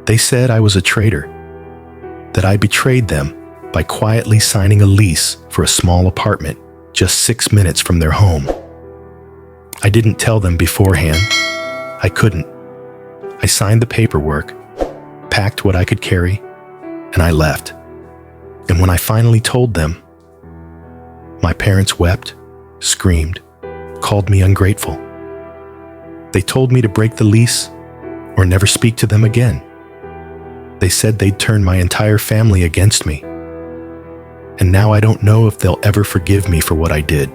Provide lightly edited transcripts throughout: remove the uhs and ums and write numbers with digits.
They said I was a traitor, that I betrayed them by quietly signing a lease for a small apartment just 6 minutes from their home. I didn't tell them beforehand. I couldn't. I signed the paperwork, packed what I could carry, and I left. And when I finally told them, my parents wept, screamed, called me ungrateful. They told me to break the lease or never speak to them again. They said they'd turn my entire family against me. And now I don't know if they'll ever forgive me for what I did,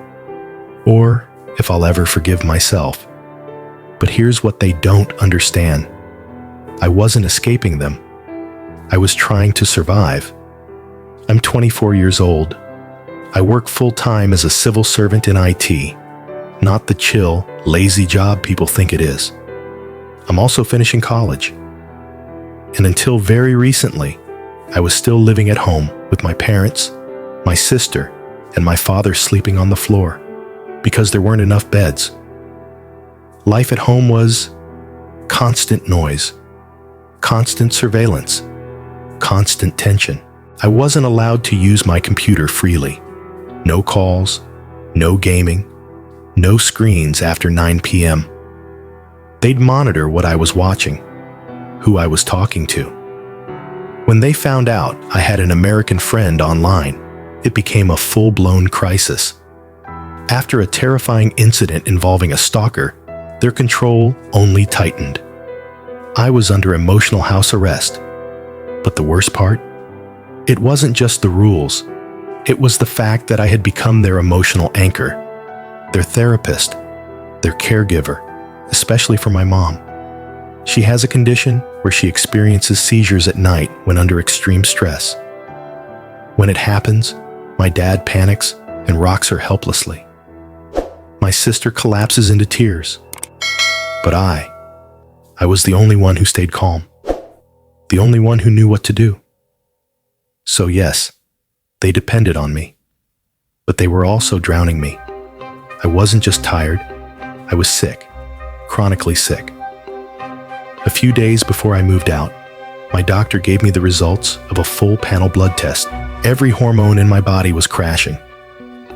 or if I'll ever forgive myself. But here's what they don't understand. I wasn't escaping them. I was trying to survive. I'm 24 years old. I work full-time as a civil servant in IT, not the chill, lazy job people think it is. I'm also finishing college. And until very recently, I was still living at home with my parents, my sister, and my father sleeping on the floor because there weren't enough beds. Life at home was constant noise, constant surveillance, constant tension. I wasn't allowed to use my computer freely. No calls, no gaming, no screens after 9 p.m. They'd monitor what I was watching, who I was talking to. When they found out I had an American friend online, it became a full-blown crisis. After a terrifying incident involving a stalker, their control only tightened. I was under emotional house arrest. But the worst part? It wasn't just the rules. It was the fact that I had become their emotional anchor, their therapist, their caregiver, especially for my mom. She has a condition where she experiences seizures at night when under extreme stress. When it happens, my dad panics and rocks her helplessly. My sister collapses into tears. But I was the only one who stayed calm, the only one who knew what to do. So yes, they depended on me, but they were also drowning me. I wasn't just tired, I was sick, chronically sick. A few days before I moved out, my doctor gave me the results of a full panel blood test. Every hormone in my body was crashing.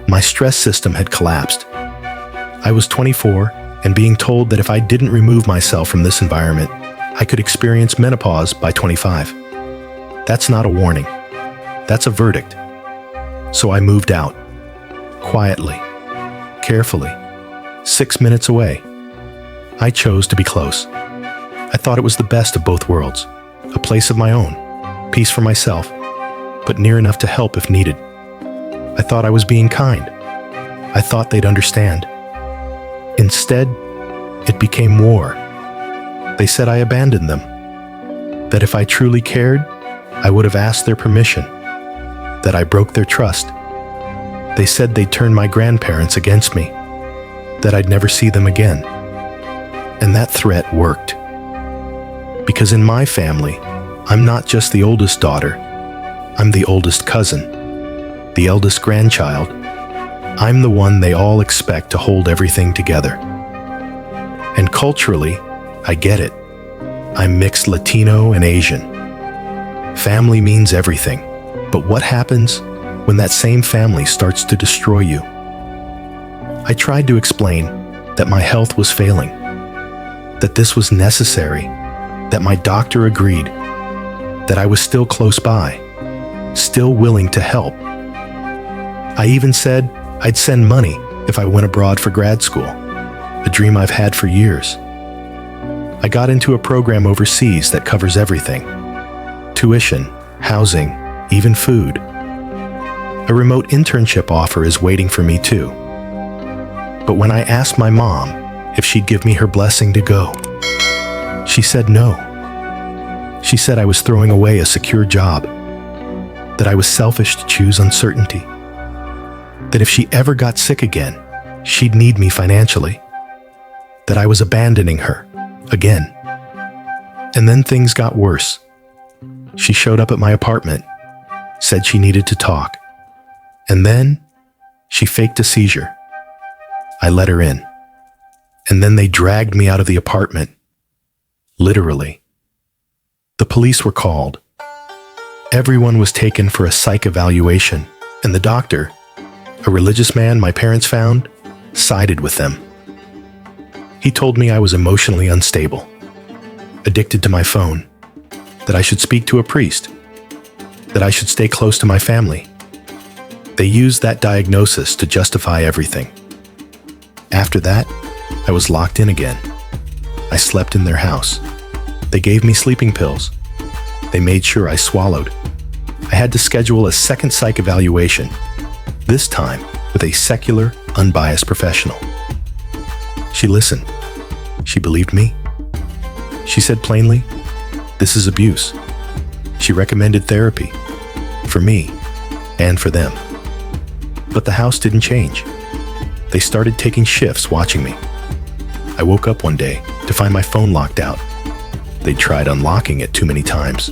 My stress system had collapsed. I was 24 and being told that if I didn't remove myself from this environment, I could experience menopause by 25. That's not a warning. That's a verdict. So I moved out, quietly, carefully, 6 minutes away. I chose to be close. I thought it was the best of both worlds, a place of my own, peace for myself, but near enough to help if needed. I thought I was being kind. I thought they'd understand. Instead, it became war. They said I abandoned them, that if I truly cared, I would have asked their permission, that I broke their trust. They said they'd turn my grandparents against me, that I'd never see them again. And that threat worked. Because in my family, I'm not just the oldest daughter, I'm the oldest cousin, the eldest grandchild. I'm the one they all expect to hold everything together. And culturally, I get it. I'm mixed Latino and Asian. Family means everything. But what happens when that same family starts to destroy you? I tried to explain that my health was failing, that this was necessary, that my doctor agreed, that I was still close by, still willing to help. I even said I'd send money if I went abroad for grad school, a dream I've had for years. I got into a program overseas that covers everything: tuition, housing, even food. A remote internship offer is waiting for me too. But when I asked my mom if she'd give me her blessing to go, she said no. She said I was throwing away a secure job, that I was selfish to choose uncertainty, that if she ever got sick again, she'd need me financially, that I was abandoning her again. And then things got worse. She showed up at my apartment, said she needed to talk, and then she faked a seizure. I let her in, and then they dragged me out of the apartment, literally. The police were called. Everyone was taken for a psych evaluation, and the doctor, a religious man my parents found, sided with them. He told me I was emotionally unstable, addicted to my phone, that I should speak to a priest, that I should stay close to my family. They used that diagnosis to justify everything. After that, I was locked in again. I slept in their house. They gave me sleeping pills. They made sure I swallowed. I had to schedule a second psych evaluation, this time with a secular, unbiased professional. She listened. She believed me. She said plainly, "This is abuse." She recommended therapy for me and for them. But the house didn't change. They started taking shifts watching me. I woke up one day to find my phone locked out. They'd tried unlocking it too many times.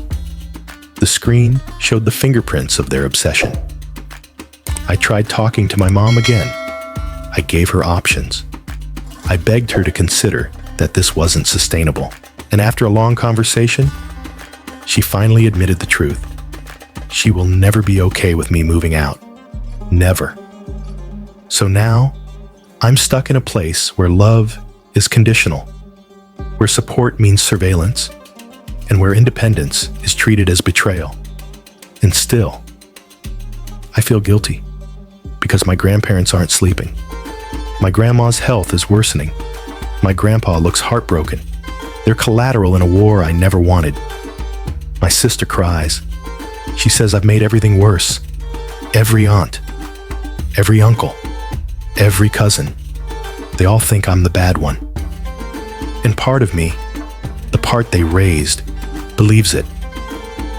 The screen showed the fingerprints of their obsession. I tried talking to my mom again. I gave her options. I begged her to consider that this wasn't sustainable. And after a long conversation, she finally admitted the truth. She will never be okay with me moving out. Never. So now, I'm stuck in a place where love is conditional, where support means surveillance, and where independence is treated as betrayal. And still, I feel guilty because my grandparents aren't sleeping. My grandma's health is worsening. My grandpa looks heartbroken. They're collateral in a war I never wanted. My sister cries. She says I've made everything worse. Every aunt, every uncle, every cousin, they all think I'm the bad one. And part of me, the part they raised, believes it.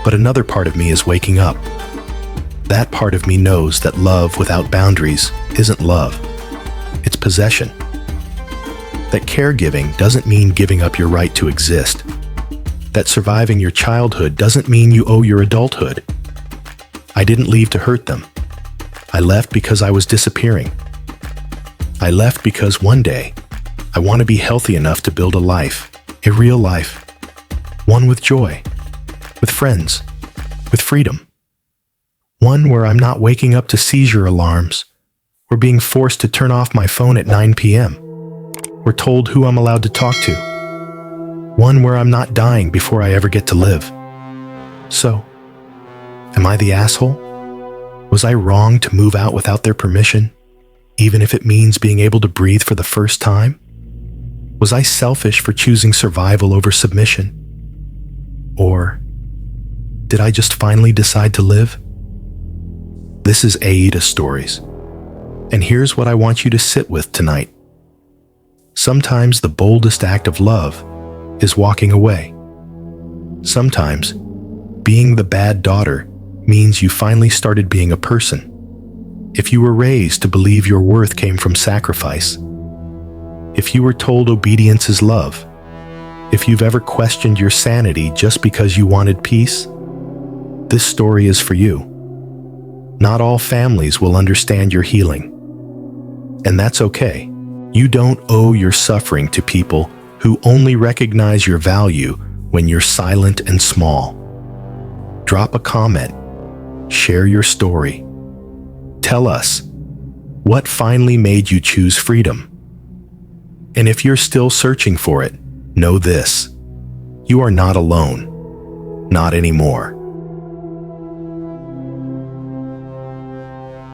But another part of me is waking up. That part of me knows that love without boundaries isn't love. It's possession. That caregiving doesn't mean giving up your right to exist. That surviving your childhood doesn't mean you owe your adulthood. I didn't leave to hurt them. I left because I was disappearing. I left because one day, I want to be healthy enough to build a life, a real life. One with joy, with friends, with freedom. One where I'm not waking up to seizure alarms, or being forced to turn off my phone at 9 p.m., or told who I'm allowed to talk to. One where I'm not dying before I ever get to live. So, am I the asshole? Was I wrong to move out without their permission, even if it means being able to breathe for the first time? Was I selfish for choosing survival over submission? Or did I just finally decide to live? This is AITA Stories, and here's what I want you to sit with tonight. Sometimes the boldest act of love is walking away. Sometimes being the bad daughter means you finally started being a person. If you were raised to believe your worth came from sacrifice, if you were told obedience is love, if you've ever questioned your sanity just because you wanted peace, this story is for you. Not all families will understand your healing, and that's okay. You don't owe your suffering to people who only recognize your value when you're silent and small. Drop a comment. Share your story. Tell us, what finally made you choose freedom? And if you're still searching for it, know this: you are not alone. Not anymore.